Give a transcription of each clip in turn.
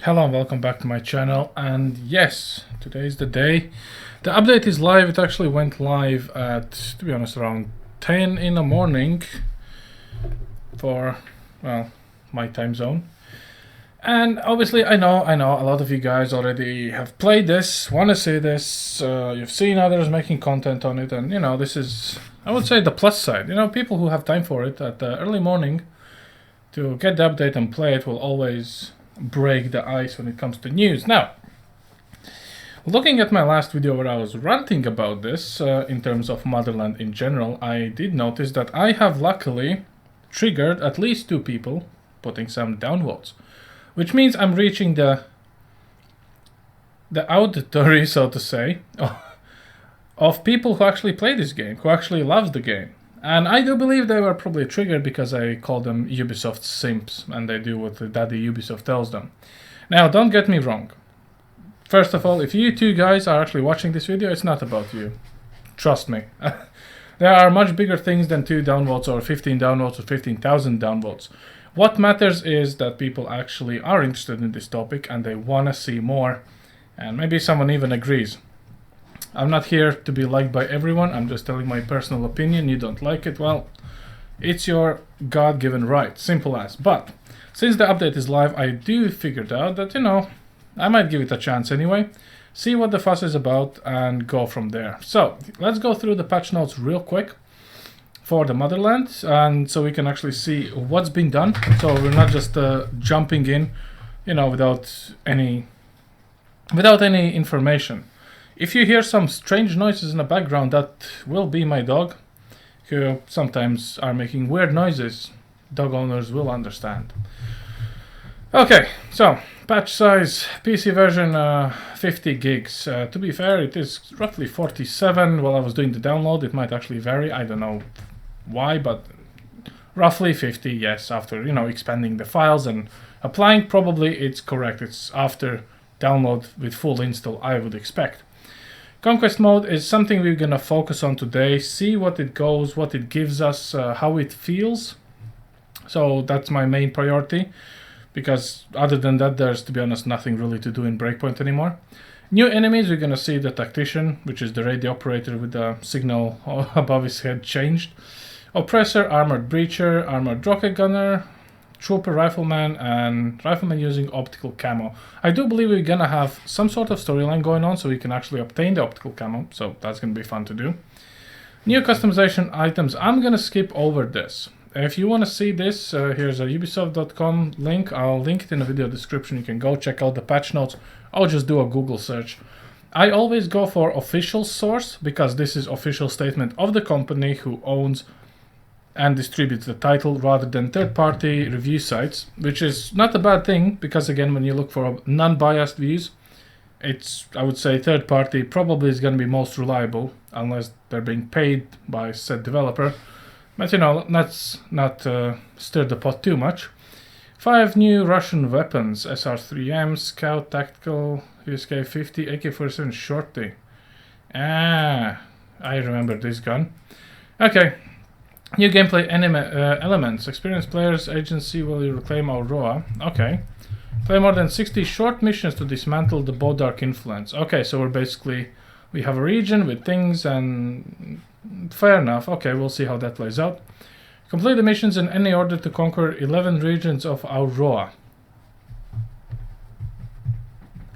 Hello and welcome back to my channel, and yes, today is the day. The update is live. It actually went live at, to be honest, around 10 in the morning for, well, my time zone. And obviously I know a lot of you guys already have played this, want to see this, you've seen others making content on it, and this is, I would say, the plus side. People who have time for it at the early morning to get the update and play it will always break the ice when it comes to news. Now, looking at my last video where I was ranting about this in terms of Motherland in general, I did notice that I have luckily triggered at least 2 people putting some downvotes, which means I'm reaching the auditory, so to say, of people who actually play this game, who actually loves the game. And I do believe they were probably triggered because I call them Ubisoft simps, and they do what Daddy Ubisoft tells them. Now, don't get me wrong. First of all, if you 2 guys are actually watching this video, it's not about you. Trust me. There are much bigger things than 2 downvotes or 15 downvotes or 15,000 downvotes. What matters is that people actually are interested in this topic and they want to see more. And maybe someone even agrees. I'm not here to be liked by everyone. I'm just telling my personal opinion. You don't like it, well, it's your God-given right. Simple as. But since the update is live, I do figured out that, I might give it a chance anyway. See what the fuss is about and go from there. So let's go through the patch notes real quick for the Motherland, and so we can actually see what's been done. So we're not just jumping in, without any information. If you hear some strange noises in the background, that will be my dog, who sometimes are making weird noises. Dog owners will understand. Okay, so patch size, PC version 50 gigs. To be fair, it is roughly 47. While I was doing the download, it might actually vary. I don't know why, but roughly 50, yes, after, expanding the files and applying, probably it's correct. It's after download with full install, I would expect. Conquest Mode is something we're gonna focus on today, see what it goes, what it gives us, how it feels. So that's my main priority, because other than that, there's, to be honest, nothing really to do in Breakpoint anymore. New enemies, we're gonna see the Tactician, which is the radio operator with the signal above his head changed. Oppressor, Armored Breacher, Armored Rocket Gunner, Trooper Rifleman, and Rifleman using optical camo. I do believe we're gonna have some sort of storyline going on so we can actually obtain the optical camo, so that's gonna be fun to do. New customization items, I'm gonna skip over this. If you want to see this, here's a ubisoft.com link. I'll link it in the video description. You can go check out the patch notes. I'll just do a Google search. I always go for official source because this is official statement of the company who owns and distributes the title, rather than third-party review sites, which is not a bad thing because, again, when you look for non-biased views, it's, I would say, third-party probably is going to be most reliable unless they're being paid by said developer. But let's not stir the pot too much. 5 new Russian weapons: SR3M, Scout, Tactical, USK-50, AK-47 Shorty. I remember this gun. Okay. New gameplay elements. Experienced players agency will reclaim Aurora. Okay. Play more than 60 short missions to dismantle the Bodark influence. Okay, so we have a region with things, and fair enough. Okay, we'll see how that plays out. Complete the missions in any order to conquer 11 regions of Aurora.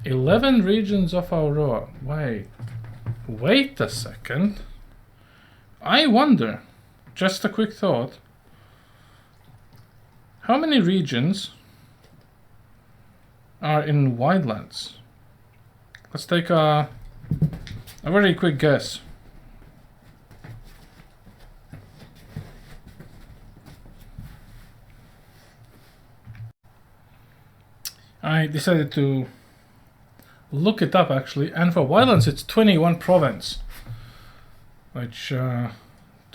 11 regions of Aurora. Wait a second. I wonder, just a quick thought, how many regions are in Wildlands? Let's take a very quick guess. I decided to look it up actually, and for Wildlands it's 21 province, which, to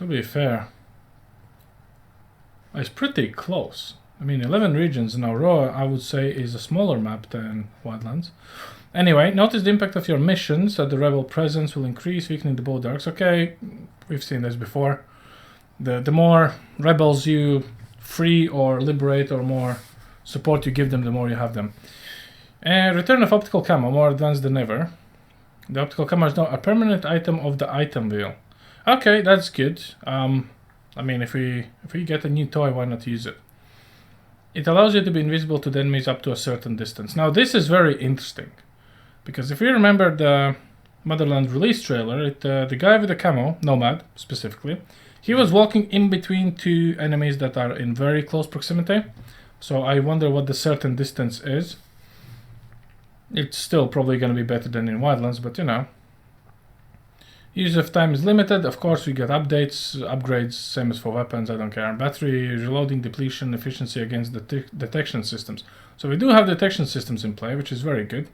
be fair, is pretty close. I mean, 11 regions in Aurora, I would say, is a smaller map than Wildlands. Anyway, notice the impact of your missions, that the rebel presence will increase, weakening the Bodarks. Okay, we've seen this before. The more rebels you free or liberate, or more support you give them, the more you have them. Return of optical camo, more advanced than ever. The optical camo is now a permanent item of the item wheel. Okay, that's good. I mean, if we get a new toy, why not use it? It allows you to be invisible to the enemies up to a certain distance. Now, this is very interesting, because if you remember the Motherland release trailer, the guy with the camo, Nomad specifically, he was walking in between two enemies that are in very close proximity. So I wonder what the certain distance is. It's still probably going to be better than in Wildlands, but you know. Use of time is limited. Of course, we get updates, upgrades, same as for weapons, I don't care. Battery, reloading, depletion, efficiency against the detection systems. So we do have detection systems in play, which is very good.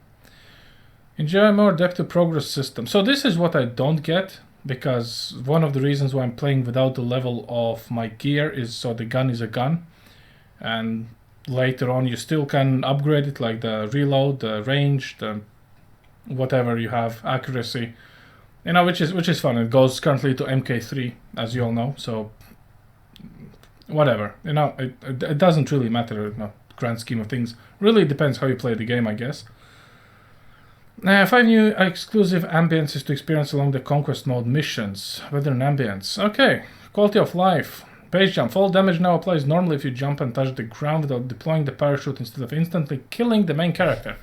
Enjoy more depth to progress system. So this is what I don't get, because one of the reasons why I'm playing without the level of my gear is so the gun is a gun. And later on you still can upgrade it, like the reload, the range, the whatever you have, accuracy. You know, which is fun. It goes currently to MK3, as you all know. So, whatever. You know, it doesn't really matter. You know, grand scheme of things. Really depends how you play the game, I guess. 5 new exclusive ambiences to experience along the Conquest Mode missions. Weather and ambience. Okay. Quality of life. Base jump. Fall damage now applies normally if you jump and touch the ground without deploying the parachute instead of instantly killing the main character.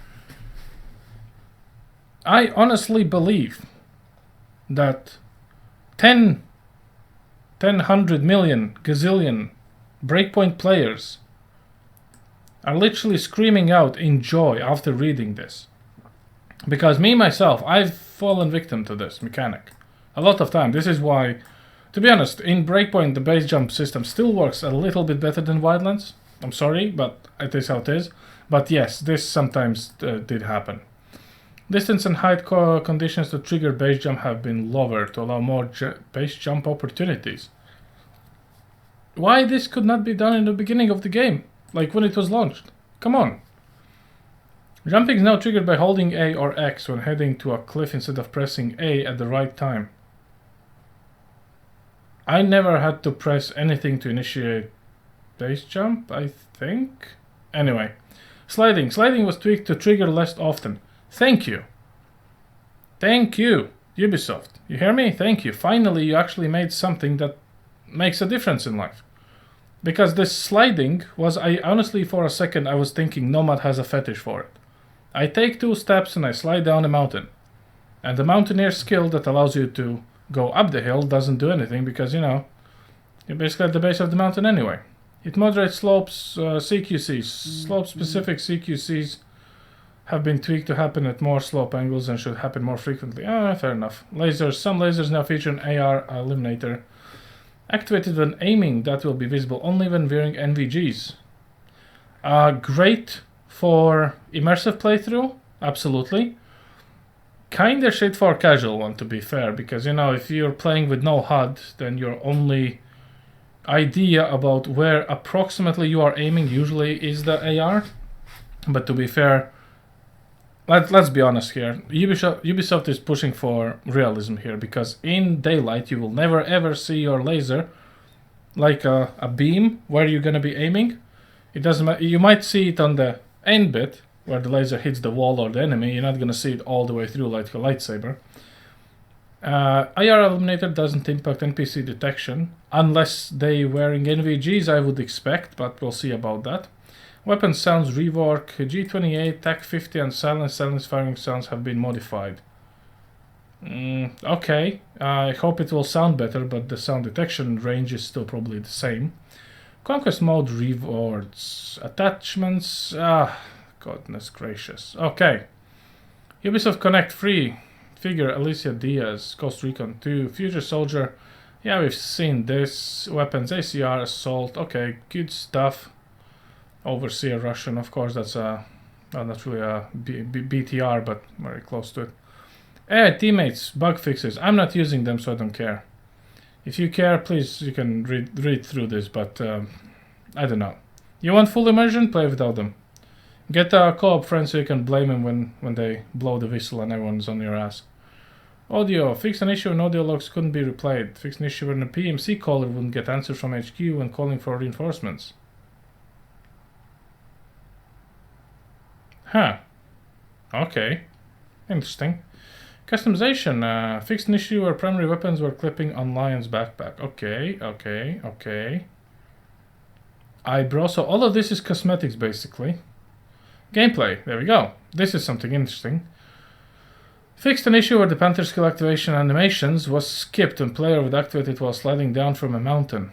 I honestly believe that 100 million, gazillion Breakpoint players are literally screaming out in joy after reading this. Because me, myself, I've fallen victim to this mechanic a lot of time. This is why, to be honest, in Breakpoint the base jump system still works a little bit better than Wildlands. I'm sorry, but it is how it is. But yes, this sometimes did happen. Distance and height conditions to trigger base jump have been lowered to allow more base jump opportunities. Why this could not be done in the beginning of the game, like when it was launched? Come on. Jumping is now triggered by holding A or X when heading to a cliff instead of pressing A at the right time. I never had to press anything to initiate base jump, I think. Anyway, sliding. Sliding was tweaked to trigger less often. Thank you. Thank you, Ubisoft. You hear me? Thank you. Finally, you actually made something that makes a difference in life. Because this sliding was, I honestly for a second I was thinking Nomad has a fetish for it. I take 2 steps and I slide down a mountain. And the mountaineer skill that allows you to go up the hill doesn't do anything because, you know, you're basically at the base of the mountain anyway. It moderates slopes, CQCs. Slope-specific CQCs have been tweaked to happen at more slope angles and should happen more frequently. Fair enough. Lasers. Some lasers now feature an AR eliminator. Activated when aiming, that will be visible only when wearing NVGs. Great for immersive playthrough, absolutely. Kinda shit for casual one, to be fair, because, you know, if you're playing with no HUD, then your only idea about where approximately you are aiming usually is the AR. But to be fair, let's be honest here. Ubisoft is pushing for realism here, because in daylight you will never ever see your laser like a beam where you're gonna be aiming. It doesn't matter. You might see it on the end bit where the laser hits the wall or the enemy. You're not gonna see it all the way through like a lightsaber. IR eliminator doesn't impact NPC detection unless they wearing NVGs, I would expect, but we'll see about that. Weapon sounds rework. G28, TAC-50 and silence firing sounds have been modified. Okay, I hope it will sound better, but the sound detection range is still probably the same. Conquest Mode rewards. Attachments. Goodness gracious. Okay. Ubisoft Connect free. Figure Alicia Diaz. Ghost Recon 2. Future Soldier. Yeah, we've seen this. Weapons. ACR. Assault. Okay, good stuff. Overseer Russian. Of course, that's not really a BTR, but very close to it. Teammates. Bug fixes. I'm not using them, so I don't care. If you care, please, you can read through this, but I don't know. You want full immersion? Play without them. Get a co-op friend so you can blame them when they blow the whistle and everyone's on your ass. Audio. Fixed an issue when audio logs couldn't be replayed. Fixed an issue when a PMC caller wouldn't get answers from HQ when calling for reinforcements. Huh. Okay. Interesting. Customization. Fixed an issue where primary weapons were clipping on Lion's backpack. Okay, okay, okay. Eyebrow. So all of this is cosmetics, basically. Gameplay. There we go. This is something interesting. Fixed an issue where the Panther skill activation animations was skipped and player would activate it while sliding down from a mountain.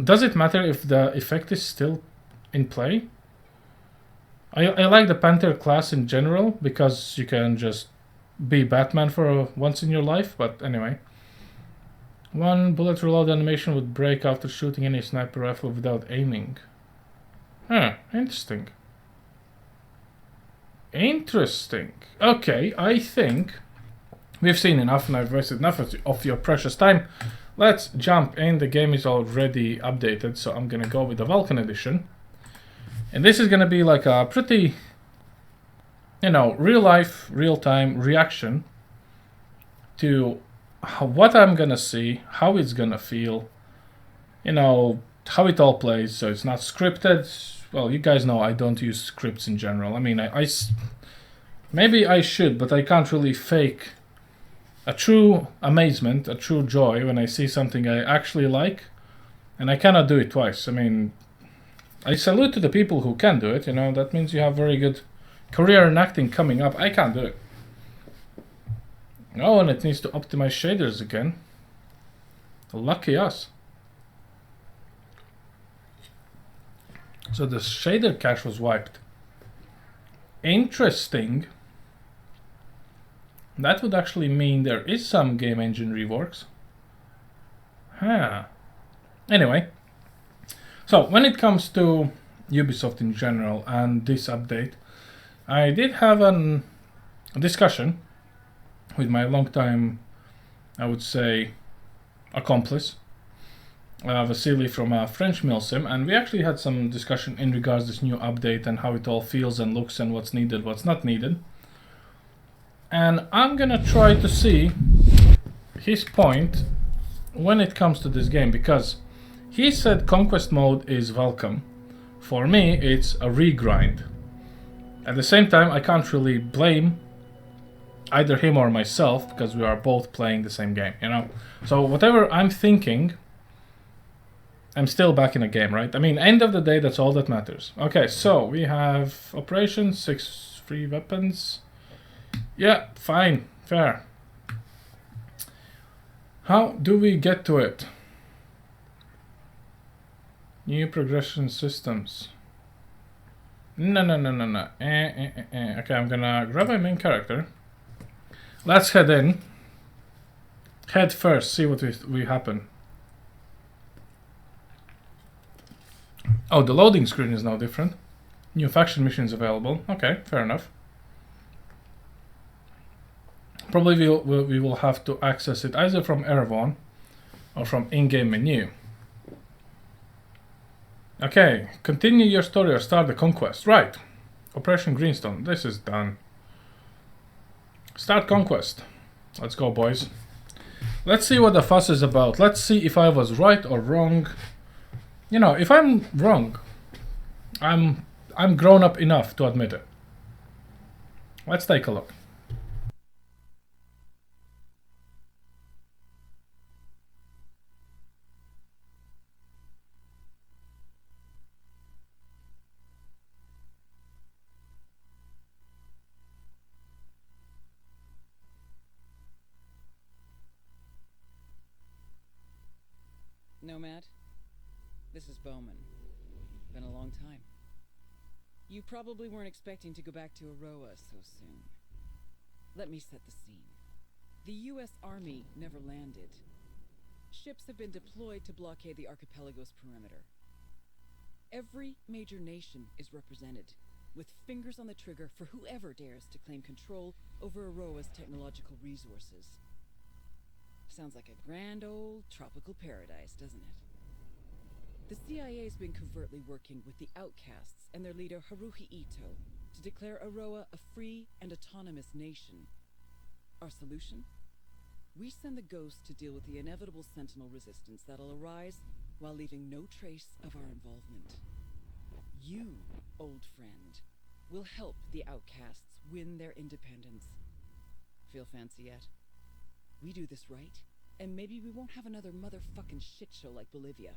Does it matter if the effect is still in play? I like the Panther class in general because you can just be Batman for once in your life, but anyway. One bullet reload animation would break after shooting any sniper rifle without aiming. Huh, interesting. Interesting. Okay, I think we've seen enough and I've wasted enough of your precious time. Let's jump in. The game is already updated, so I'm gonna go with the Vulcan edition. And this is gonna be like a pretty, you know, real life, real time reaction to what I'm gonna see, how it's gonna feel, you know, how it all plays. So it's not scripted. Well, you guys know I don't use scripts in general. I mean, maybe I should, but I can't really fake a true amazement, a true joy when I see something I actually like, and I cannot do it twice. I mean, I salute to the people who can do it, you know, that means you have very good career in acting coming up. I can't do it. Oh, and it needs to optimize shaders again. Lucky us. So the shader cache was wiped. Interesting. That would actually mean there is some game engine reworks. Huh. Anyway. So when it comes to Ubisoft in general and this update, I did have a discussion with my longtime, I would say, accomplice, Vasily from French Milsim, and we actually had some discussion in regards to this new update and how it all feels and looks and what's needed, what's not needed. And I'm gonna try to see his point when it comes to this game, because he said Conquest Mode is welcome. For me, it's a regrind. At the same time, I can't really blame either him or myself because we are both playing the same game, you know? So whatever I'm thinking, I'm still back in the game, right? I mean, end of the day, that's all that matters. Okay, so we have operations, 6 free weapons. Yeah, fine, fair. How do we get to it? New progression systems. No. Okay, I'm gonna grab my main character. Let's head in. Head first, see what we happen. Oh, the loading screen is now different. New faction missions available. Okay, fair enough. Probably we will have to access it either from Erevan or from in-game menu. Okay, continue your story or start the conquest. Right. Operation Greenstone. This is done. Start conquest. Let's go, boys. Let's see what the fuss is about. Let's see if I was right or wrong. You know, if I'm wrong, I'm grown up enough to admit it. Let's take a look. Nomad, this is Bowman. Been a long time. You probably weren't expecting to go back to Aroa so soon. Let me set the scene. The US Army never landed. Ships have been deployed to blockade the archipelago's perimeter. Every major nation is represented, with fingers on the trigger for whoever dares to claim control over Aroa's technological resources. Sounds like a grand old tropical paradise, doesn't it? The CIA's been covertly working with the Outcasts and their leader Haruhi Ito to declare Aroa a free and autonomous nation. Our solution? We send the Ghost to deal with the inevitable Sentinel resistance that'll arise while leaving no trace of our involvement. You, old friend, We'll help the outcasts win their independence. Feel fancy yet? We do this right, and maybe we won't have another motherfucking shit show like Bolivia.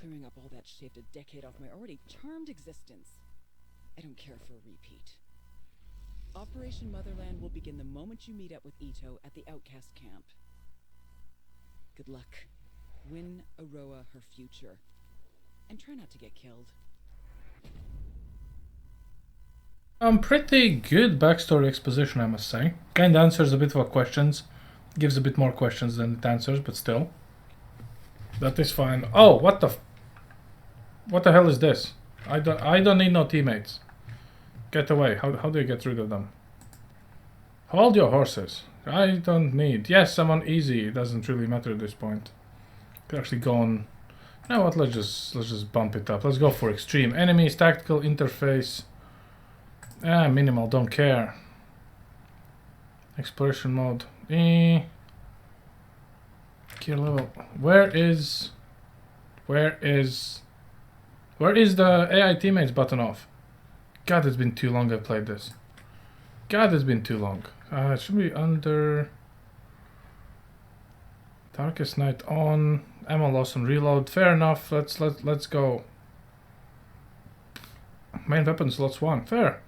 Clearing up all that shaved a decade off my already charmed existence. I don't care for a repeat. Operation Motherland will begin the moment you meet up with Ito at the outcast camp. Good luck. Win Aroa her future. And try not to get killed. Pretty good backstory exposition, I must say. Kinda answers a bit of our questions. Gives a bit more questions than it answers, but still. That is fine. Oh, what the hell is this? I don't need no teammates. Get away. How do you get rid of them? Hold your horses. I don't need. Yes, I'm on easy. It doesn't really matter at this point. Could actually go on. You know what? Let's just bump it up. Let's go for extreme. Enemies, tactical interface. Minimal. Don't care. Exploration mode. Gear level. Where is the AI teammates button off? God, it's been too long I played this. God, it's been too long. It should be under Darkest Night on, ammo loss and reload. Fair enough. Let's go. Main weapon slots 1. Fair.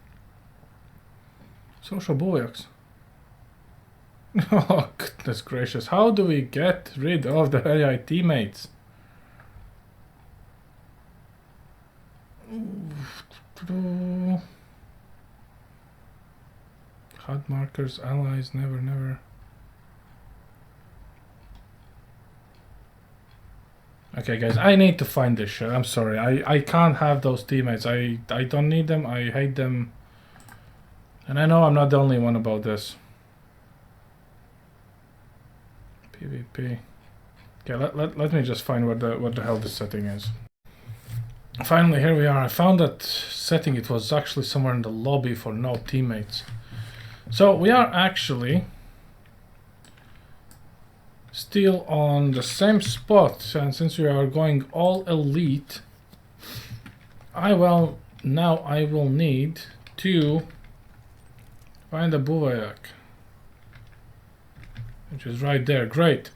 Social buoyaks. Oh goodness gracious! How do we get rid of the AI teammates? HUD markers, allies, never. Okay guys, I need to find this shit. I'm sorry, I can't have those teammates. I don't need them, I hate them. And I know I'm not the only one about this. PvP. Okay, let me just find what the hell this setting is. Finally, here we are. I found that setting. It was actually somewhere in the lobby for no teammates. So we are actually still on the same spot, and since we are going all elite, now I will need to find a bivouac, which is right there. Great.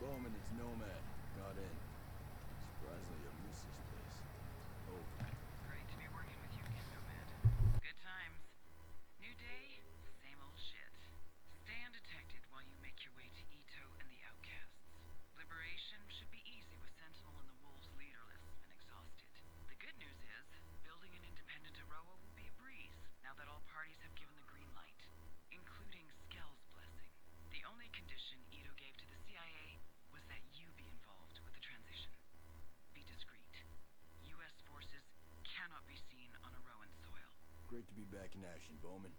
Great to be back in action, Bowman.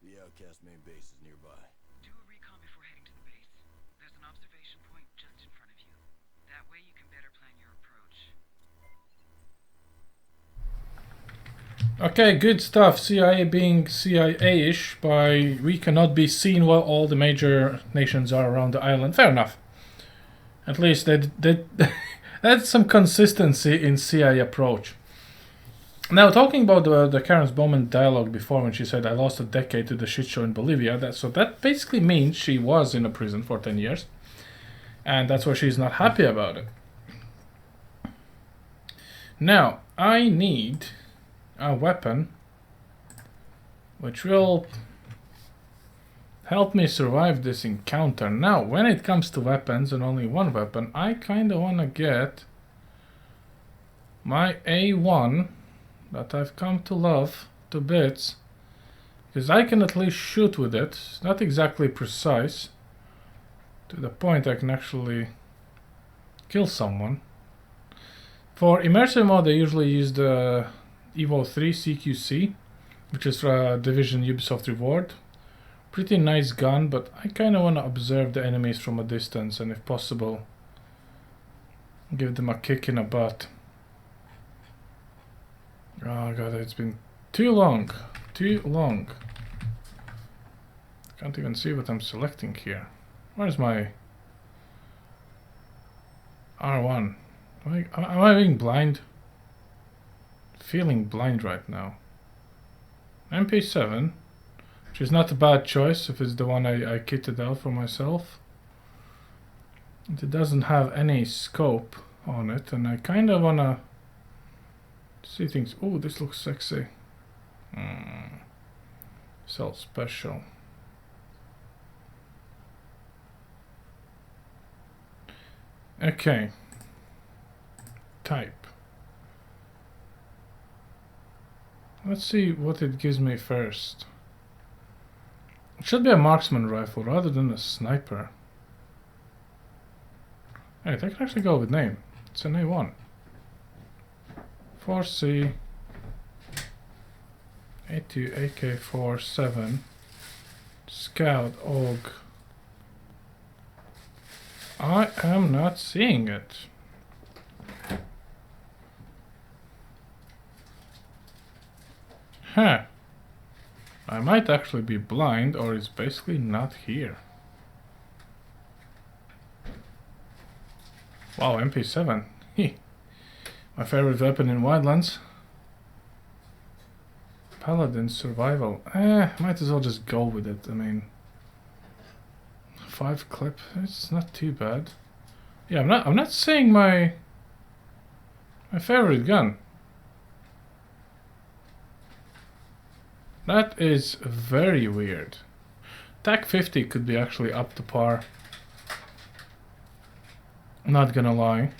The Outcast main base is nearby. Do a recon before heading to the base. There's an observation point just in front of you. That way you can better plan your approach. Okay, good stuff. CIA being CIA-ish by we cannot be seen while all the major nations are around the island. Fair enough. At least that's some consistency in CIA approach. Now, talking about the Karen's Bowman dialogue before when she said, I lost a decade to the shit show in Bolivia, so that basically means she was in a prison for 10 years. And that's why she's not happy about it. Now, I need a weapon which will help me survive this encounter. Now, when it comes to weapons and only one weapon, I kind of want to get my A1 that I've come to love to bits, because I can at least shoot with it. It's not exactly precise to the point I can actually kill someone. For immersive mode I usually use the Evo 3 CQC, which is for Division Ubisoft Reward. Pretty nice gun, but I kind of want to observe the enemies from a distance and if possible give them a kick in the butt. Oh god, it's been too long. Can't even see what I'm selecting here. Where's my R1? Am I being blind? Feeling blind right now. MP7, which is not a bad choice if it's the one I kitted out for myself. It doesn't have any scope on it, and I kind of wanna see things. Oh, this looks sexy. Sell special. Okay. Type. Let's see what it gives me first. It should be a marksman rifle rather than a sniper. Hey, I can actually go with name. It's an A1. 4C A2 AK-47 Scout AUG. I am not seeing it. Huh. I might actually be blind, or it's basically not here. Wow, MP7. My favorite weapon in Wildlands. Paladin survival. Might as well just go with it. I mean, 5 clip. It's not too bad. Yeah, I'm not saying my favorite gun. That is very weird. TAC 50 could be actually up to par. Not gonna lie.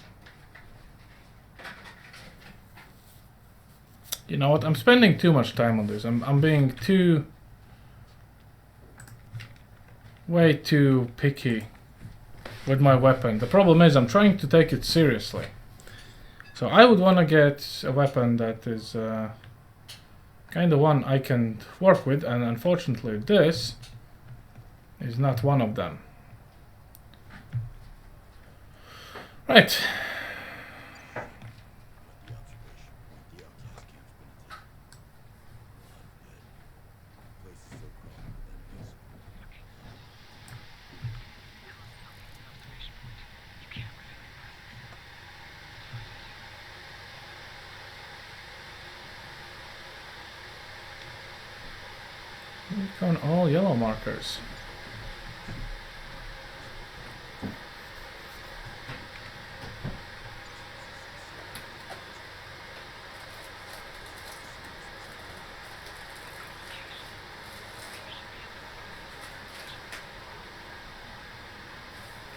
You know what? I'm spending too much time on this. I'm being way too picky with my weapon. The problem is I'm trying to take it seriously. So I would want to get a weapon that is kind of one I can work with, and unfortunately this is not one of them. Right. Recon all yellow markers.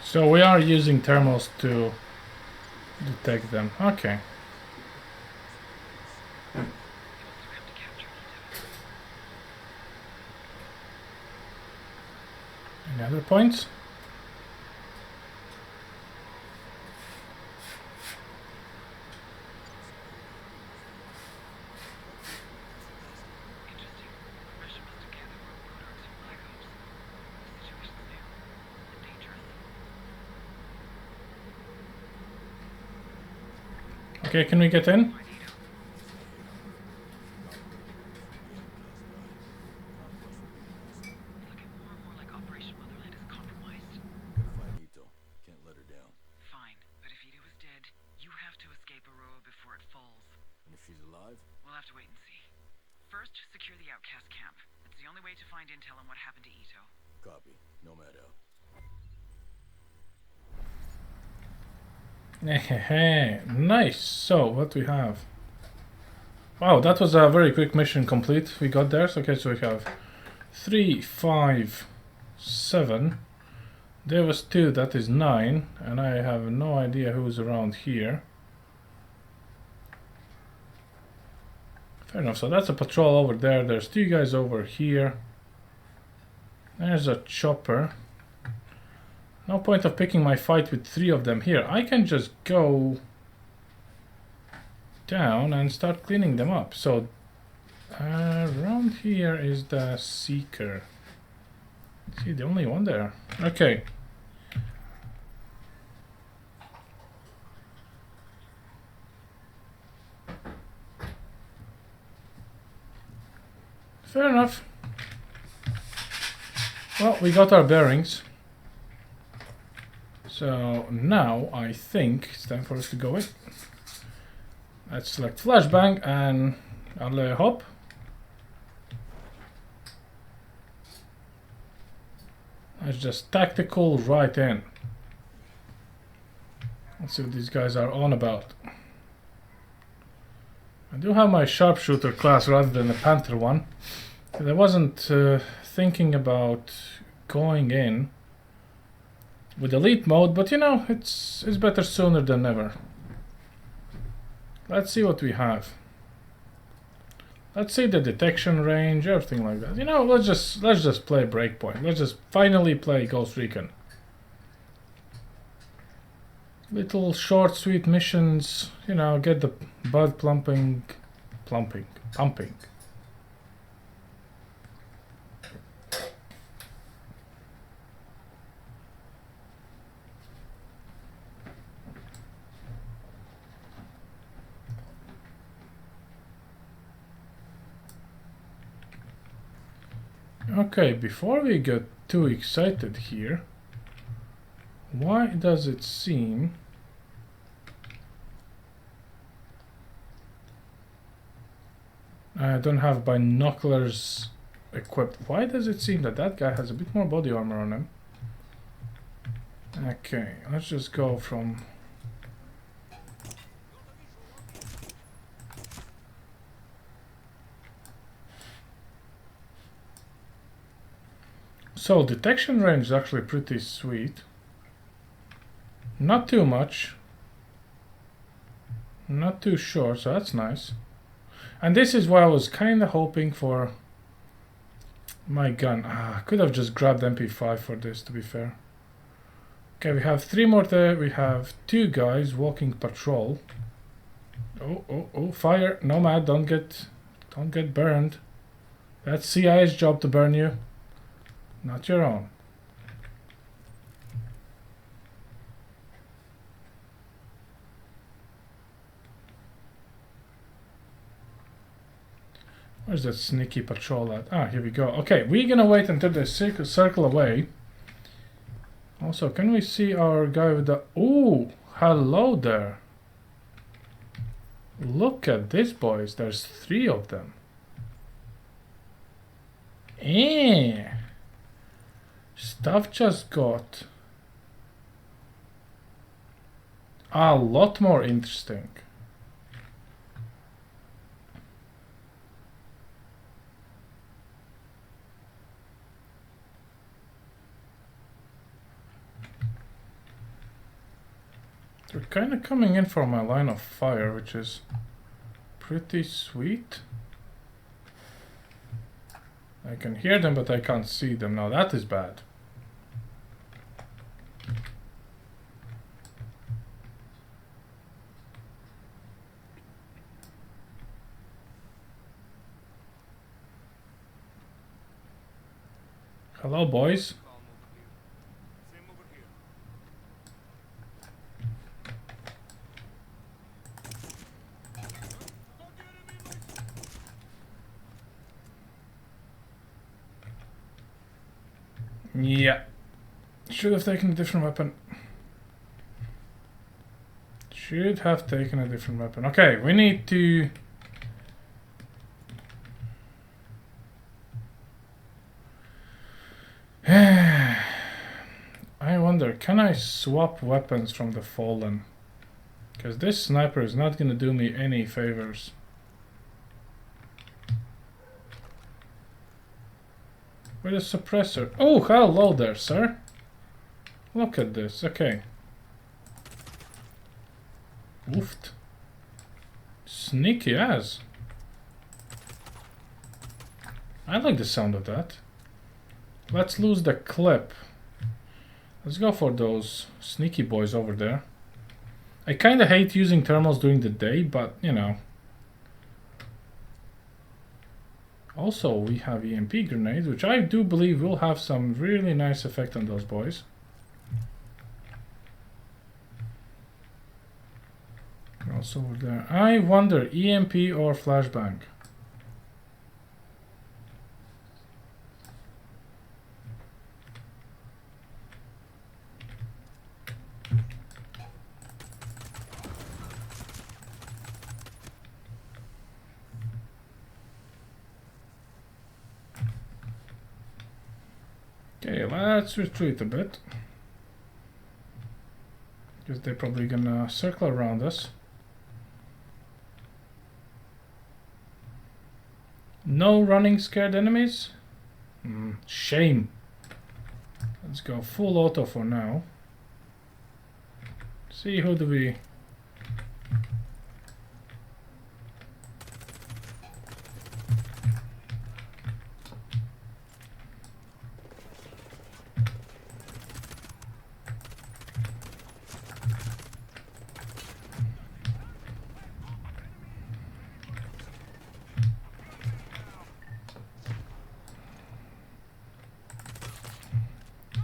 So we are using thermals to detect them. Okay. Any other points? Okay, can we get in? Can't let her down. Fine, but if Ida was dead, you have to escape Aroa before it falls. And if she's alive? We'll have to wait and see. First, secure the outcast camp. It's the only way to find intel on what happened to Ito. Copy. Nomad out. Nice. So what we have? Wow, that was a very quick mission complete. We got there. So, okay, so we have 3, 5, 7. There was 2. That is 9, and I have no idea who's around here. Fair enough. So that's a patrol over there. There's 2 guys over here. There's a chopper. No point of picking my fight with 3 of them here. I can just go down and start cleaning them up. So around here is the Seeker. See, the only one there. Okay. Fair enough. Well, we got our bearings. So now I think it's time for us to go in. Let's select flashbang and alley hop. Let's just tactical right in. Let's see what these guys are on about. I do have my sharpshooter class rather than the panther one. I wasn't thinking about going in with elite mode, but you know, it's better sooner than never. Let's see what we have. Let's see the detection range, everything like that. You know, let's just play Breakpoint. Let's just finally play Ghost Recon. Little short, sweet missions. You know, get the butt pumping. Okay, before we get too excited here, why does it seem I don't have binoculars equipped? Why does it seem that that guy has a bit more body armor on him? Okay, let's just go from... So, detection range is actually pretty sweet. Not too much. Not too short, so that's nice. And this is what I was kind of hoping for my gun. I could have just grabbed MP5 for this, to be fair. Okay, we have 3 more there. We have 2 guys walking patrol. Oh, fire. Nomad, don't get burned. That's CIA's job to burn you. Not your own. Where's that sneaky patrol at? Ah, here we go. Okay, we're gonna wait until they circle away. Also, can we see our guy with the... Ooh, hello there. Look at this, boys. There's 3 of them. Stuff just got a lot more interesting. They're kind of coming in for my line of fire, which is pretty sweet. I can hear them, but I can't see them. Now that is bad. Hello, boys. Yeah. Should have taken a different weapon. Should have taken a different weapon. Okay, we need to... I wonder, can I swap weapons from the Fallen? Because this sniper is not gonna do me any favors. With a suppressor. Oh, hello there, sir. Look at this. Okay. Oofed. Sneaky as. I like the sound of that. Let's lose the clip. Let's go for those sneaky boys over there. I kinda hate using thermals during the day, but you know. Also, we have Emp Grenades, which I do believe will have some really nice effect on those boys. Also over there. I wonder, EMP or flashbang? Okay, let's retreat a bit. Because they're probably gonna circle around us. No running scared enemies? Shame. Let's go full auto for now. See who do we...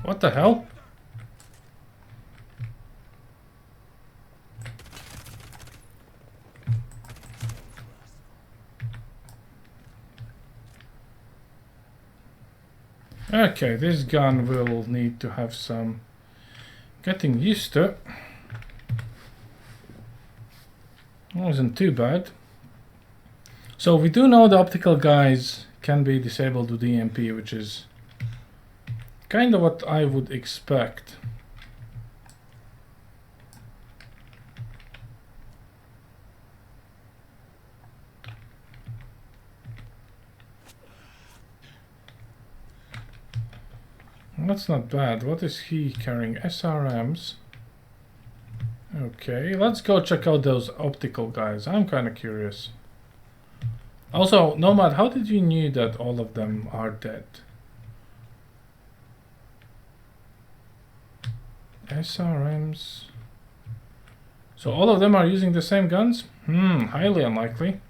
What the hell? Okay, this gun will need to have some getting used to. Wasn't too bad. So we do know the optical guys can be disabled with EMP, which is kind of what I would expect. That's not bad. What is he carrying? SRMs. Okay, let's go check out those optical guys. I'm kind of curious. Also, Nomad, how did you know that all of them are dead? SRMs. So all of them are using the same guns? Highly unlikely.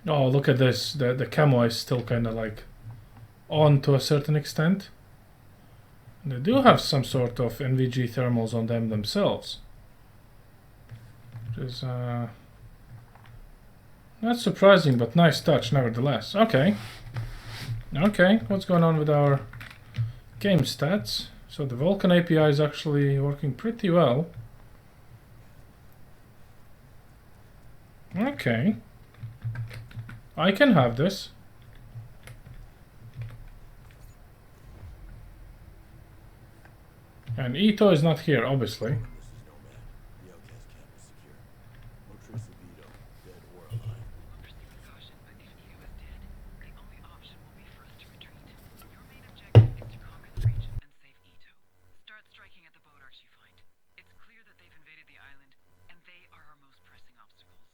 Oh, look at this. The camo is still kind of like on to a certain extent. They do have some sort of NVG thermals on them themselves. Which is not surprising, but nice touch nevertheless. Okay. Okay, what's going on with our game stats? So the Vulcan API is actually working pretty well. Okay. I can have this. And Ito is not here, obviously. This is Nomad. The outcast camp is secure. No trace of Ito, dead or alive. Proceed with caution, but if Ito is dead, the only option will be for us to retreat. Your main objective is to conquer the region and save Ito. Start striking at the boat arcs you find. It's clear that they've invaded the island, and they are our most pressing obstacles.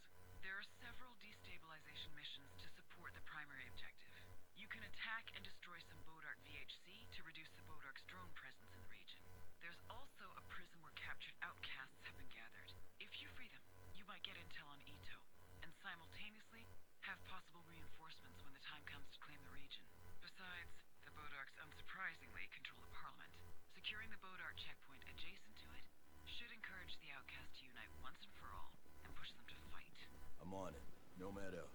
There are several destabilization missions to support the primary objective. You can attack and destroy some boat arc VHC to reduce the boat arc's drone presence in the region. There's also a prison where captured outcasts have been gathered. If you free them, you might get intel on Ito, and simultaneously have possible reinforcements when the time comes to claim the region. Besides, the boat arcs unsurprisingly control the Parliament. Securing the boat arc checkpoint adjacent to it should encourage the outcasts to unite once and for all, and push them to fight. I'm on it. Nomad out.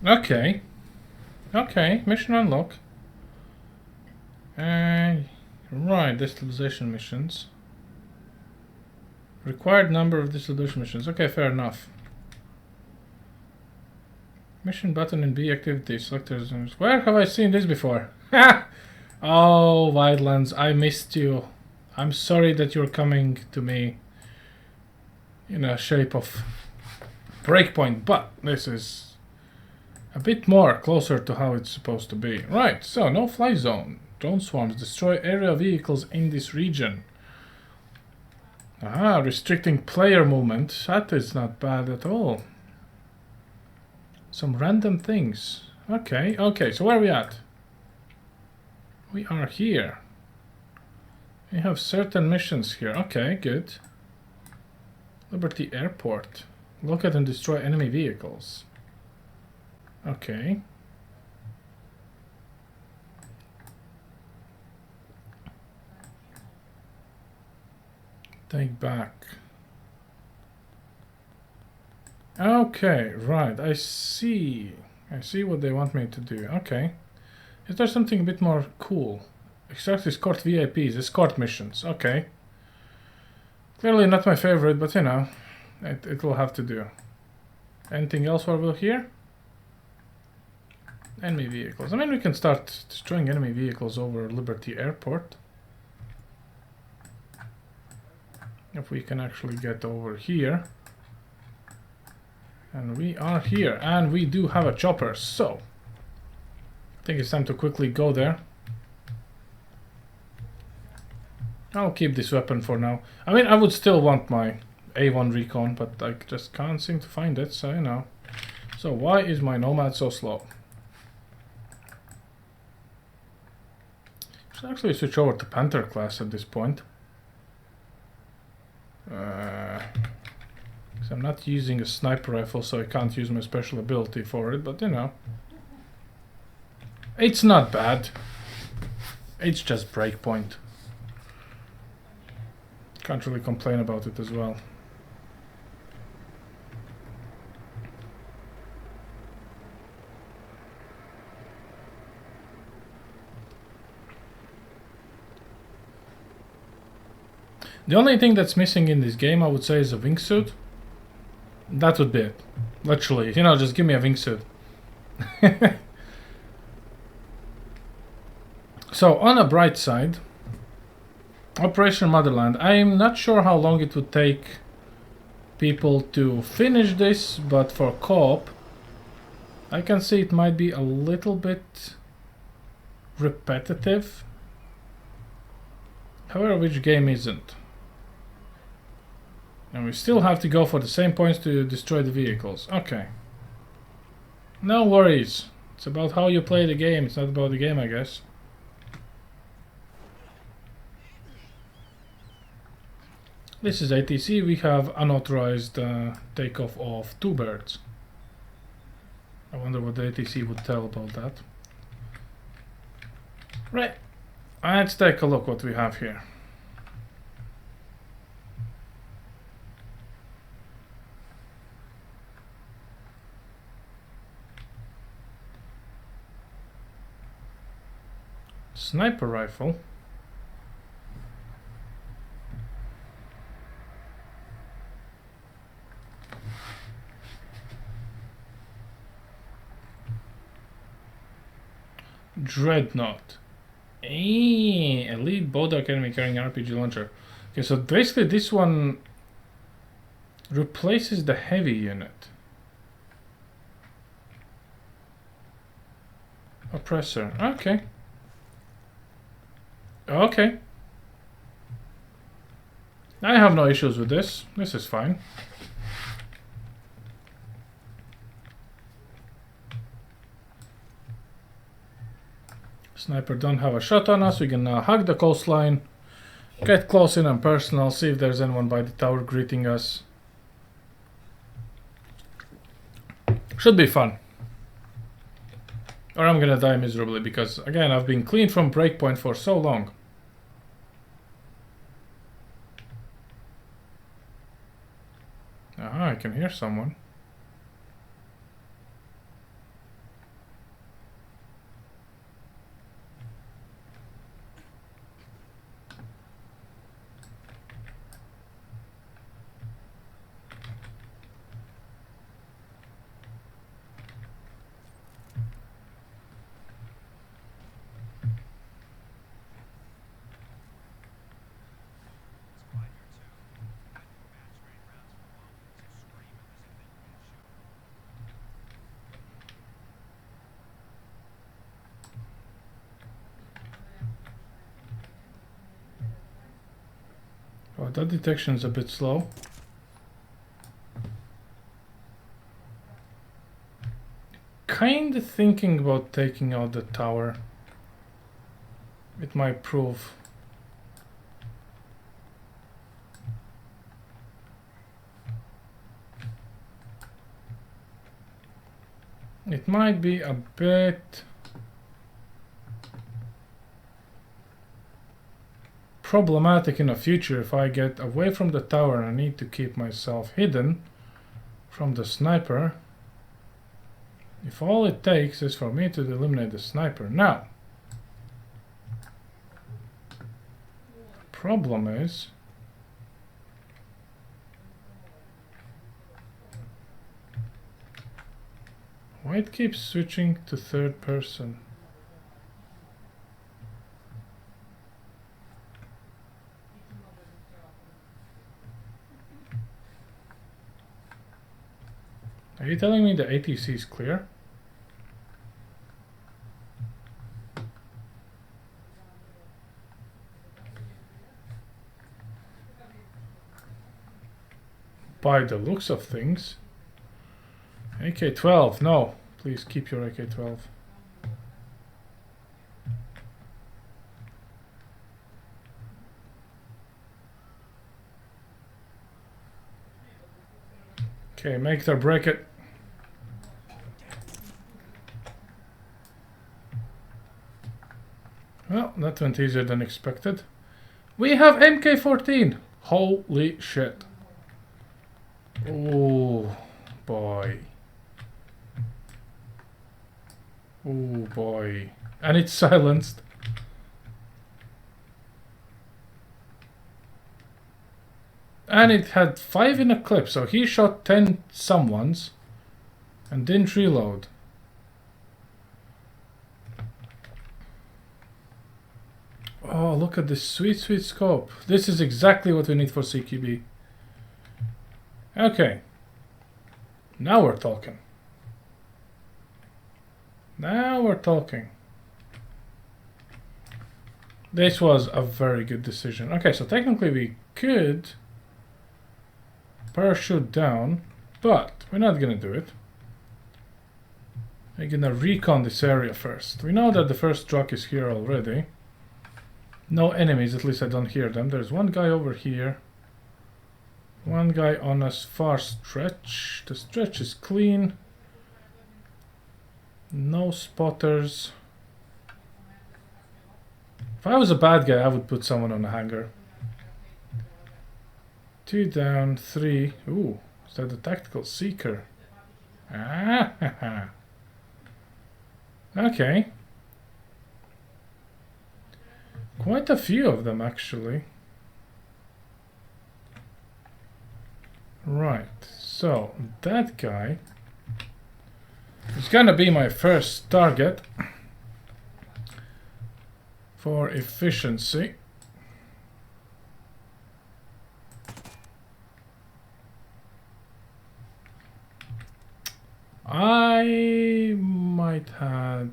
Okay. Okay, mission unlock. Right, destabilization missions. Required number of destabilization missions. Okay, fair enough. Mission button in B activity. Selectors. Where have I seen this before? Ha! Oh, Wildlands, I missed you. I'm sorry that you're coming to me in a shape of breakpoint, but this is a bit more closer to how it's supposed to be. Right, so no fly zone. Drone swarms destroy area vehicles in this region. Ah, restricting player movement. That is not bad at all. Some random things. Okay, okay, so where are we at? We are here. We have certain missions here. Okay, good. Liberty Airport. Locate and destroy enemy vehicles. Okay. Take back. Okay, right. I see. I see what they want me to do. Okay. Is there something a bit more cool? Extract escort VIPs, escort missions. Okay. Clearly not my favorite, but you know, it will have to do. Anything else while we're here? Enemy vehicles. I mean, we can start destroying enemy vehicles over Liberty Airport. If we can actually get over here. And we are here. And we do have a chopper. So, I think it's time to quickly go there. I'll keep this weapon for now. I mean, I would still want my A1 Recon, but I just can't seem to find it, so you know. So why is my Nomad so slow? Should actually switch over to Panther class at this point. So I'm not using a sniper rifle, so I can't use my special ability for it, but you know. It's not bad. It's just breakpoint. Can't really complain about it as well. The only thing that's missing in this game, I would say, is a wingsuit. That would be it. Literally, you know, just give me a wingsuit. So, on a bright side, Operation Motherland. I'm not sure how long it would take people to finish this, but for co-op, I can see it might be a little bit repetitive. However, which game isn't? And we still have to go for the same points to destroy the vehicles. Okay. No worries. It's about how you play the game. It's not about the game, I guess. This is ATC. We have unauthorized takeoff of 2 birds. I wonder what the ATC would tell about that. Right. Let's take a look what we have here. Sniper rifle. Dreadnought. Elite Bodak enemy carrying RPG launcher. Okay, so basically this one replaces the heavy unit. Oppressor. Okay. Okay. I have no issues with this. This is fine. Sniper don't have a shot on us. We can now hug the coastline, get close in and personal, see if there's anyone by the tower greeting us. Should be fun. Or I'm gonna die miserably because, again, I've been clean from breakpoint for so long. Aha, I can hear someone. Oh, that detection's a bit slow. Kinda thinking about taking out the tower. It might prove. It might be a bit problematic in the future if I get away from the tower and I need to keep myself hidden from the sniper. If all it takes is for me to eliminate the sniper. Now, problem is Why it keeps switching to third person? Are you telling me the ATC is clear? By the looks of things. AK-12, no. Please keep your AK-12. Okay, make or break it. Well, that went easier than expected. We have MK-14! Holy shit. Oh boy. Oh boy. And it's silenced. And it had 5 in a clip, so he shot 10 someones and didn't reload. Oh, look at this sweet, sweet scope. This is exactly what we need for CQB. Okay. Now we're talking. Now we're talking. This was a very good decision. Okay, so technically we could parachute down, but we're not gonna do it. We're gonna recon this area first. We know that the first truck is here already. No enemies, at least I don't hear them. There's one guy over here. One guy on a far stretch. The stretch is clean. No spotters. If I was a bad guy, I would put someone on a hangar. 2 down, 3. Ooh, is that a tactical seeker? Ah, okay. Quite a few of them, actually. Right, so that guy is gonna be my first target for efficiency. I might had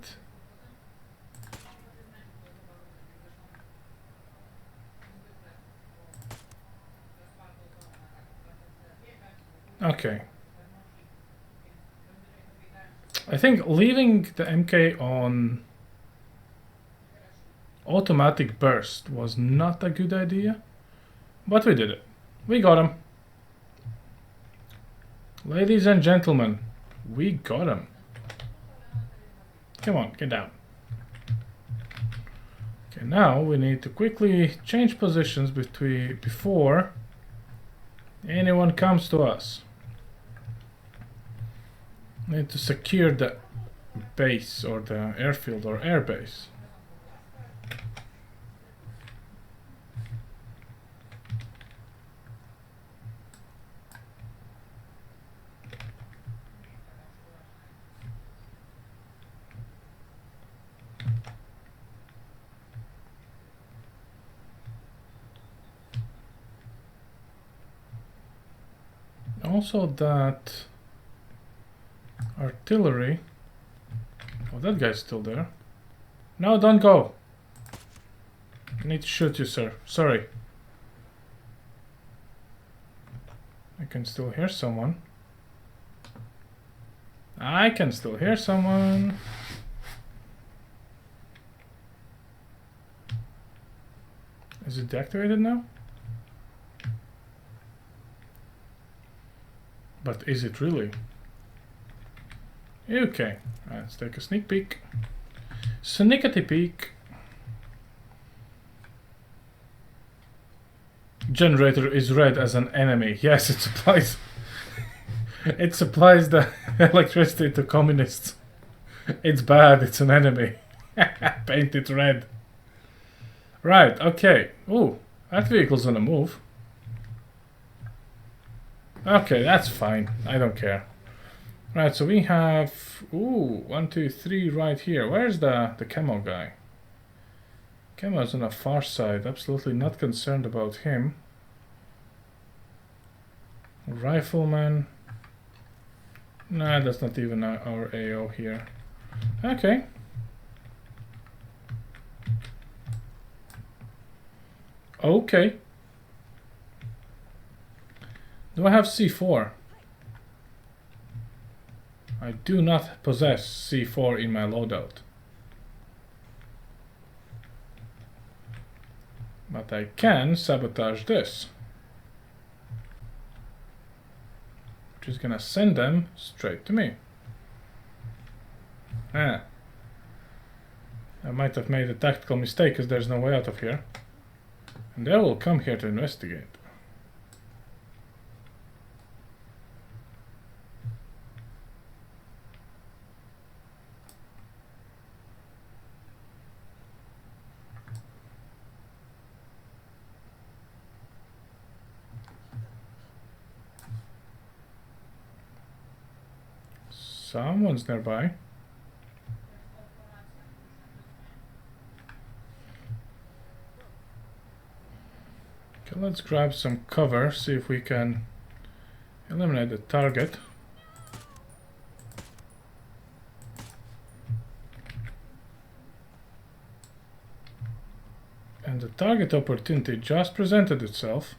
okay. I think leaving the MK on automatic burst was not a good idea, but we did it. We got him. Ladies and gentlemen, we got him. Come on, get down. Okay, now we need to quickly change positions before anyone comes to us. Need to secure the base or the airfield or airbase. Also that artillery. Oh, that guy's still there. No, don't go. I need to shoot you, sir. Sorry. I can still hear someone. I can still hear someone. Is it deactivated now? But is it really? Okay, let's take a sneak peek. Sneakity peek. Generator is read as an enemy. Yes, it supplies. It supplies the electricity to communists. It's bad. It's an enemy. Paint it red. Right. Okay. Ooh, that vehicle's on the move. Okay, that's fine. I don't care. Right, so we have, ooh, 1, 2, 3 right here. Where's the camo guy? Camo's on the far side, absolutely not concerned about him. Rifleman. Nah, that's not even our AO here. Okay. Okay. Do I have C4? I do not possess C4 in my loadout. But I can sabotage this. Which is gonna send them straight to me. Ah. I might have made a tactical mistake because there's no way out of here. And they will come here to investigate. Someone's nearby. Okay, let's grab some cover, see if we can eliminate the target. And the target opportunity just presented itself.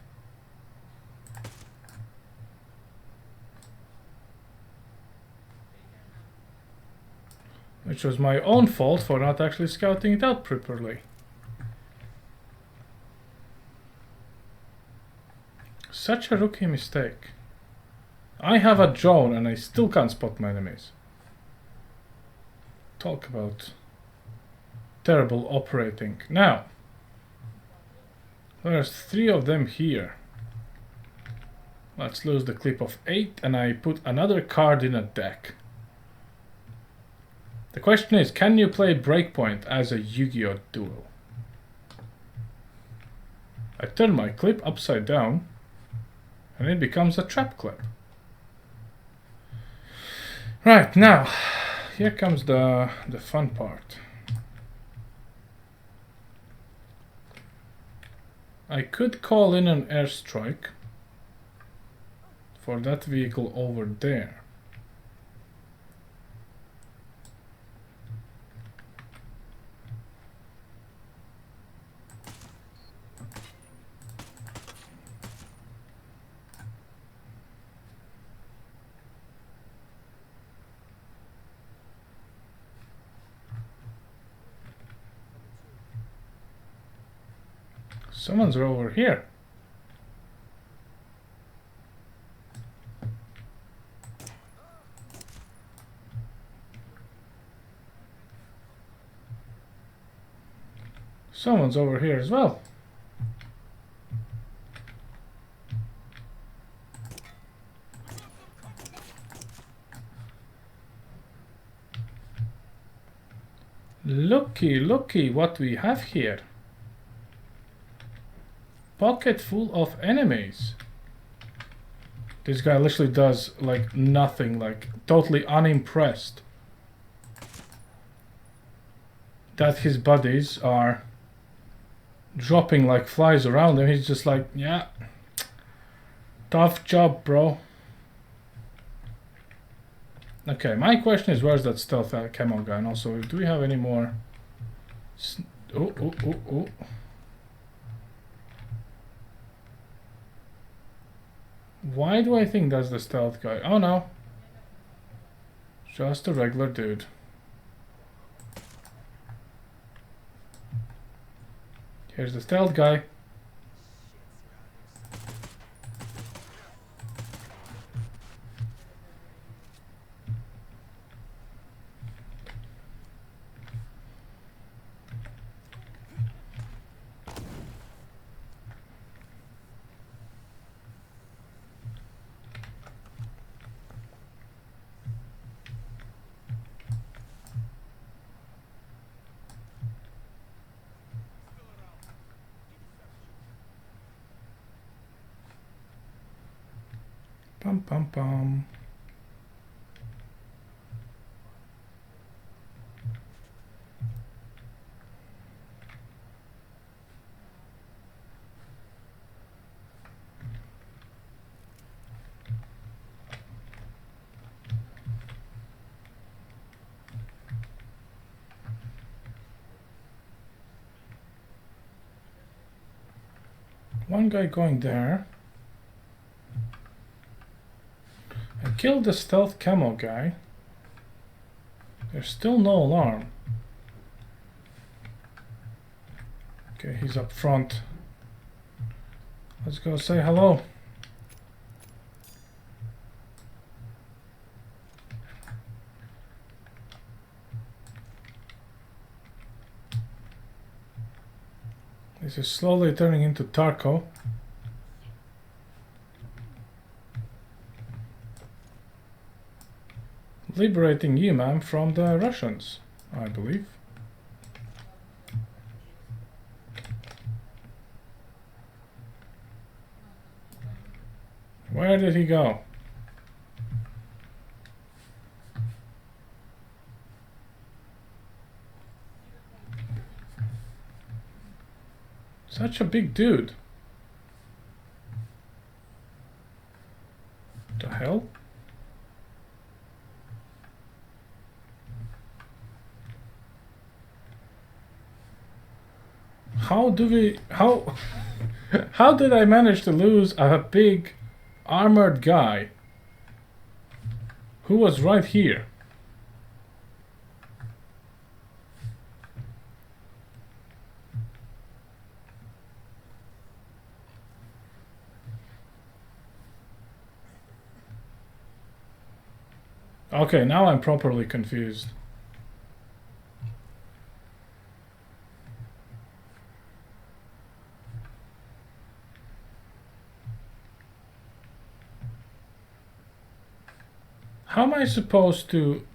Which was my own fault for not actually scouting it out properly. Such a rookie mistake. I have a drone and I still can't spot my enemies. Talk about terrible operating. Now, there's 3 of them here. Let's lose the clip of 8 and I put another card in a deck. The question is, can you play Breakpoint as a Yu-Gi-Oh duo? I turn my clip upside down and it becomes a trap clip. Right, now, here comes the fun part. I could call in an airstrike for that vehicle over there. Someone's over here. Someone's over here as well. Looky what we have here. Pocket full of enemies. This guy literally does like nothing, like totally unimpressed that his buddies are dropping like flies around him. He's just like, yeah, tough job, bro. Okay, my question is, where's that stealth camo guy? And also, do we have any more? Oh. Why do I think that's the stealth guy? Oh no. Just a regular dude. Here's the stealth guy. Pum pum pum. one guy going there. I killed the stealth camo guy. There's still no alarm. Okay, he's up front. Let's go say hello. This is slowly turning into Tarko. Liberating you, ma'am, from the Russians, I believe. Where did he go? Such a big dude. The hell? How how did I manage to lose a big armored guy who was right here? Okay, now I'm properly confused. How am I supposed to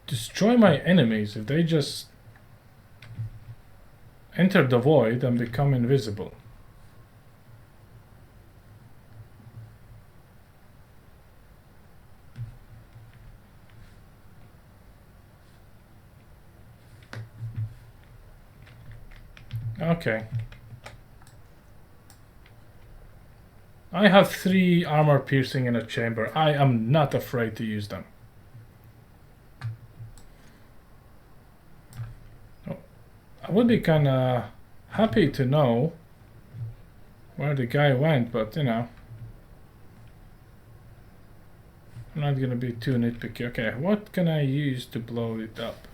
destroy my enemies if they just enter the void and become invisible? Okay. I have 3 armor piercing in a chamber. I am not afraid to use them. Oh, I would be kinda happy to know where the guy went, but you know, I'm not gonna be too nitpicky. Okay, what can I use to blow it up?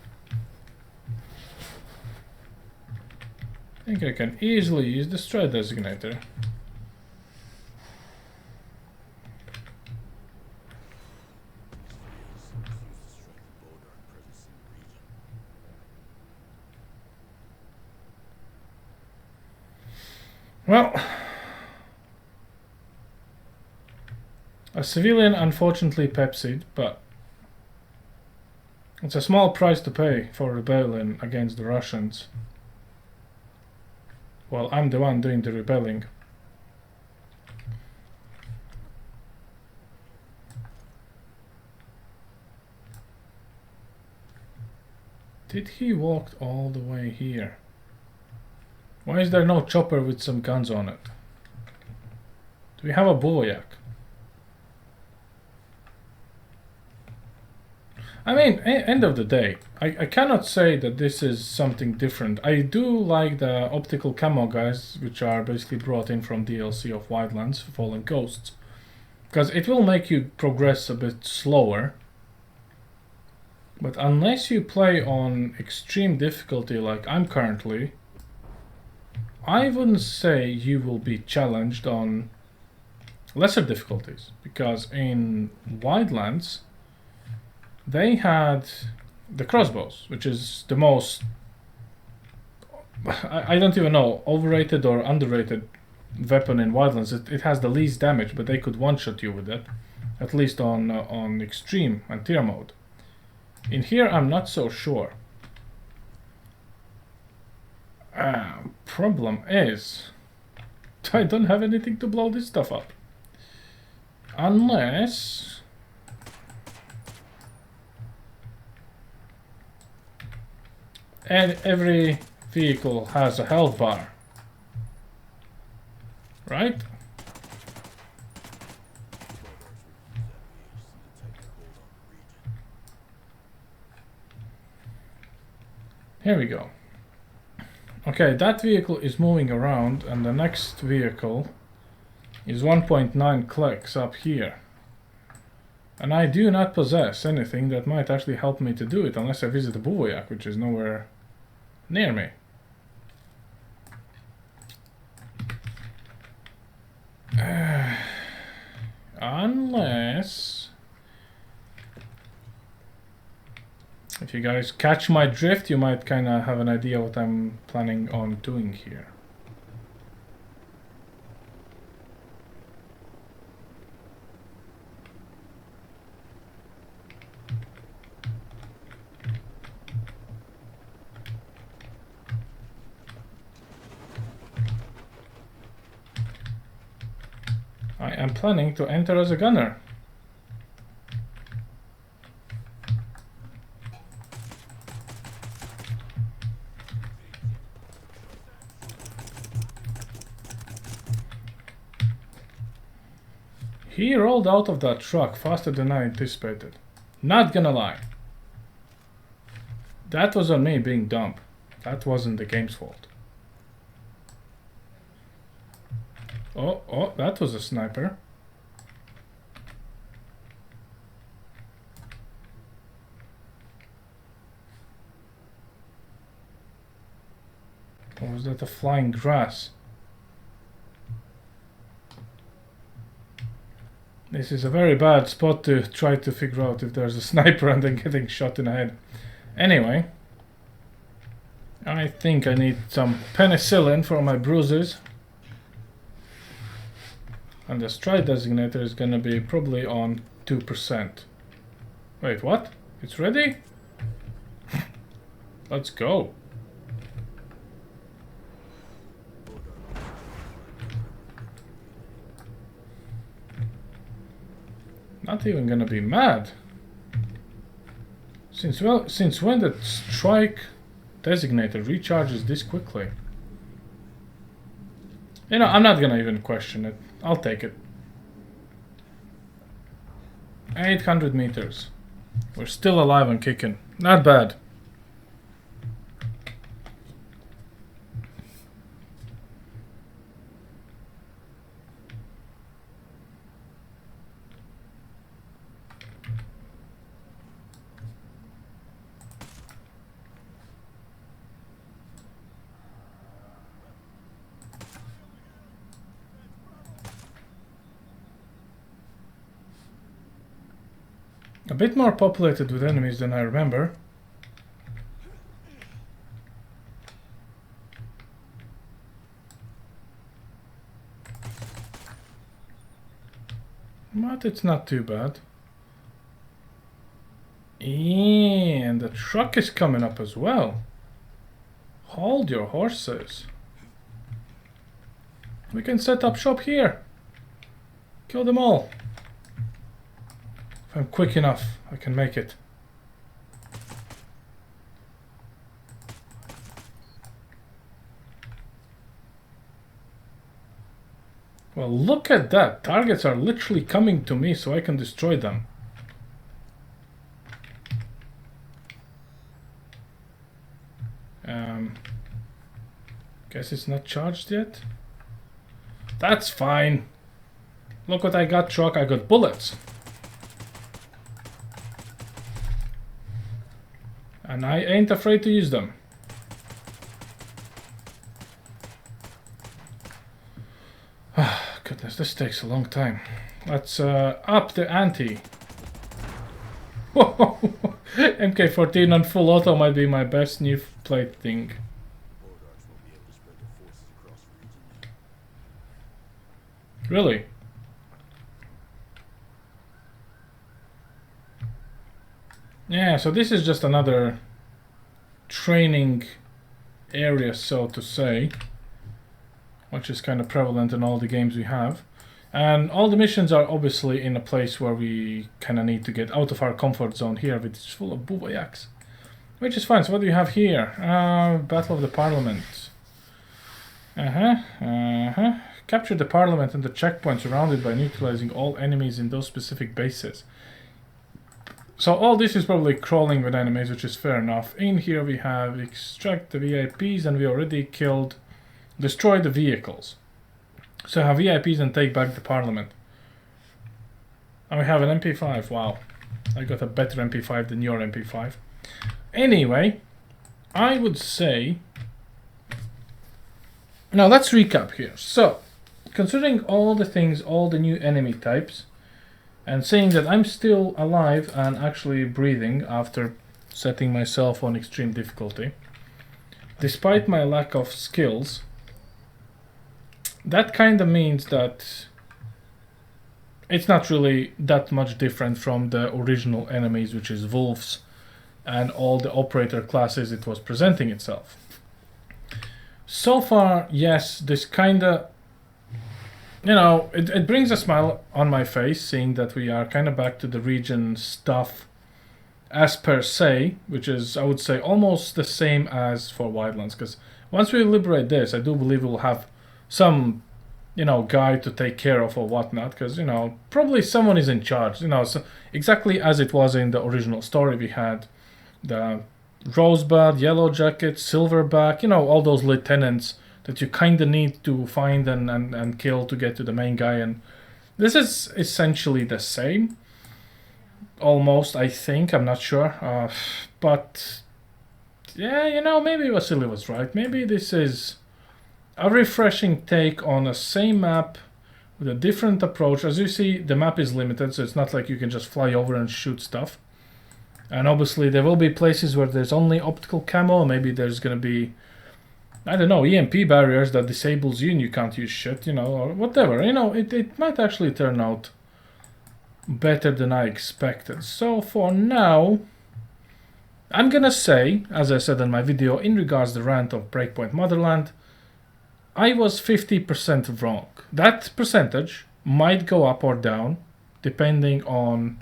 I think I can easily use the stride designator. Well, a civilian unfortunately Pepsi'd, but it's a small price to pay for rebellion against the Russians. Well, I'm the one doing the rebelling. Did he walk all the way here? Why is there no chopper with some guns on it? Do we have a bivouac? I mean, end of the day, I cannot say that this is something different. I do like the optical camo guys, which are basically brought in from DLC of Wildlands, Fallen Coasts, because it will make you progress a bit slower. But unless you play on extreme difficulty like I'm currently, I wouldn't say you will be challenged on lesser difficulties, because in Wildlands they had the crossbows, which is the most, I don't even know, overrated or underrated weapon in Wildlands. It has the least damage, but they could one-shot you with it, at least on extreme and tier mode. In here I'm not so sure. Problem is, I don't have anything to blow this stuff up. Unless... and every vehicle has a health bar. Right? Here we go. Okay, that vehicle is moving around, and the next vehicle is 1.9 clicks up here. And I do not possess anything that might actually help me to do it, unless I visit the Buvoyak, which is nowhere near me. Unless... if you guys catch my drift, you might kind of have an idea what I'm planning on doing here. I am planning to enter as a gunner. He rolled out of that truck faster than I anticipated. Not gonna lie. That was on me being dumb. That wasn't the game's fault. Oh, that was a sniper. Or was that a flying grass? This is a very bad spot to try to figure out if there's a sniper and then getting shot in the head. Anyway, I think I need some penicillin for my bruises. And the stride designator is gonna be probably on 2%. Wait, what? It's ready? Let's go. Not even gonna be mad. Since when the strike designator recharges this quickly? You know, I'm not gonna even question it. I'll take it. 800 meters. We're still alive and kicking. Not bad. A bit more populated with enemies than I remember. But it's not too bad. And the truck is coming up as well. Hold your horses. We can set up shop here. Kill them all. If I'm quick enough, I can make it. Well, look at that. Targets are literally coming to me so I can destroy them. Guess it's not charged yet. That's fine. Look what I got, truck. I got bullets. And I ain't afraid to use them. Ah, goodness, this takes a long time. Let's up the ante. Whoa, MK14 on full auto might be my best new plate thing. Really? Yeah, so this is just another training area, so to say, which is kind of prevalent in all the games we have. And all the missions are obviously in a place where we kind of need to get out of our comfort zone here, which is full of buvayaks. Which is fine. So what do you have here? Battle of the Parliament. Capture the Parliament and the checkpoint surrounded by neutralizing all enemies in those specific bases. So all this is probably crawling with enemies, which is fair enough. In here we have extract the VIPs, and we already destroy the vehicles. So have VIPs and take back the parliament. And we have an MP5, wow. I got a better MP5 than your MP5. Anyway, I would say... Now let's recap here. So, considering all the things, all the new enemy types, and seeing that I'm still alive and actually breathing after setting myself on extreme difficulty, despite my lack of skills, that kind of means that it's not really that much different from the original enemies, which is wolves and all the operator classes it was presenting itself. So far, yes, this kind of, you know, it brings a smile on my face seeing that we are kind of back to the region stuff as per se, which is, I would say, almost the same as for Wildlands, because once we liberate this, I do believe we'll have some, you know, guy to take care of or whatnot, because, you know, probably someone is in charge, you know, so exactly as it was in the original story. We had the Rosebud, Yellow Jacket, Silverback, you know, all those lieutenants that you kind of need to find and kill to get to the main guy, and this is essentially the same, almost, I think, I'm not sure, but yeah, you know, maybe Vasily was right. Maybe this is a refreshing take on a same map with a different approach. As you see, the map is limited, so it's not like you can just fly over and shoot stuff. And obviously there will be places where there's only optical camo. Maybe there's gonna be, I don't know, EMP barriers that disables you and you can't use shit, you know, or whatever. You know, it might actually turn out better than I expected. So for now, I'm gonna say, as I said in my video in regards to the rant of Breakpoint Motherland, I was 50% wrong. That percentage might go up or down depending on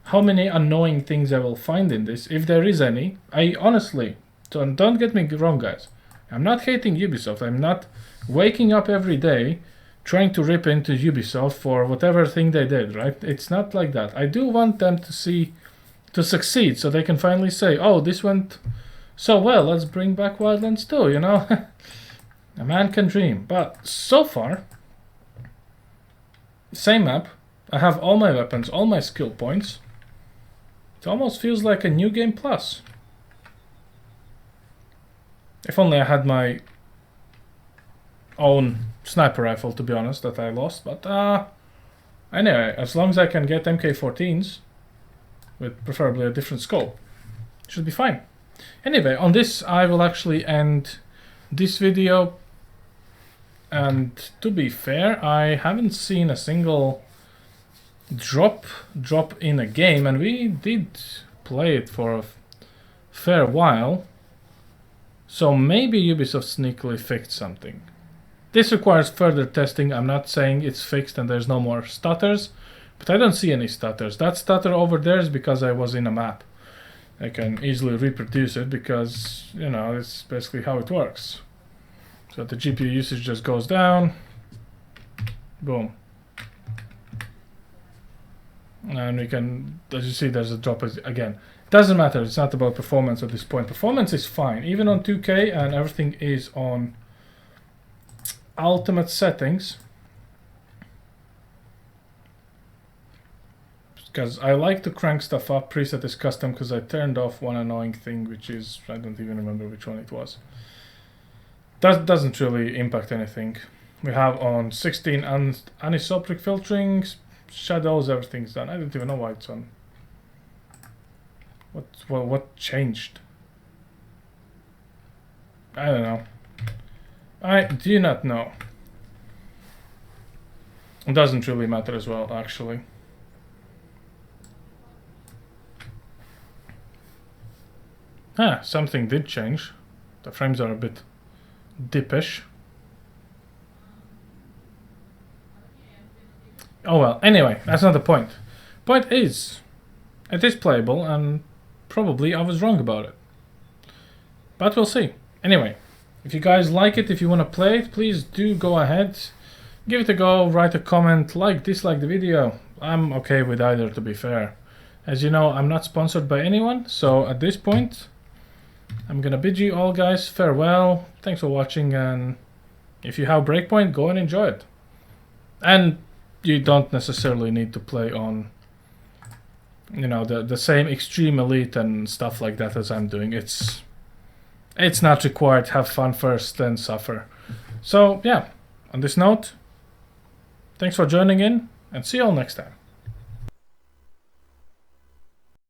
how many annoying things I will find in this, if there is any. I honestly, don't get me wrong, guys, I'm not hating Ubisoft. I'm not waking up every day trying to rip into Ubisoft for whatever thing they did, right? It's not like that. I do want them to succeed so they can finally say, oh, this went so well, let's bring back Wildlands 2, you know? A man can dream. But so far, same map. I have all my weapons, all my skill points. It almost feels like a new game plus. If only I had my own sniper rifle, to be honest, that I lost. But anyway, as long as I can get MK14s, with preferably a different scope, it should be fine. Anyway, on this I will actually end this video. And to be fair, I haven't seen a single drop in a game, and we did play it for a fair while, so maybe Ubisoft sneakily fixed something. This requires further testing. I'm not saying it's fixed and there's no more stutters, but I don't see any stutters. That stutter over there is because I was in a map. I can easily reproduce it because, you know, it's basically how it works. So the GPU usage just goes down, boom. And we can, as you see, there's a drop again. Doesn't matter, it's not about performance at this point. Performance is fine, even on 2K, and everything is on ultimate settings. Because I like to crank stuff up. Preset is custom because I turned off one annoying thing, which is, I don't even remember which one it was. That doesn't really impact anything. We have on 16 anisotropic filtering, shadows, everything's done. I don't even know why it's on. What changed? I don't know. I do not know. It doesn't really matter as well, actually. Something did change. The frames are a bit dippish. Oh well, anyway, that's not the point. Point is, it is playable, and probably I was wrong about it. But we'll see. Anyway, if you guys like it, if you want to play it, please do go ahead. Give it a go, write a comment, like, dislike the video. I'm okay with either, to be fair. As you know, I'm not sponsored by anyone, so at this point, I'm gonna bid you all guys farewell. Thanks for watching, and if you have Breakpoint, go and enjoy it. And you don't necessarily need to play on, you know, the same extreme elite and stuff like that as I'm doing. It's not required. Have fun first, then suffer. So yeah, on this note, thanks for joining in, and see you all next time.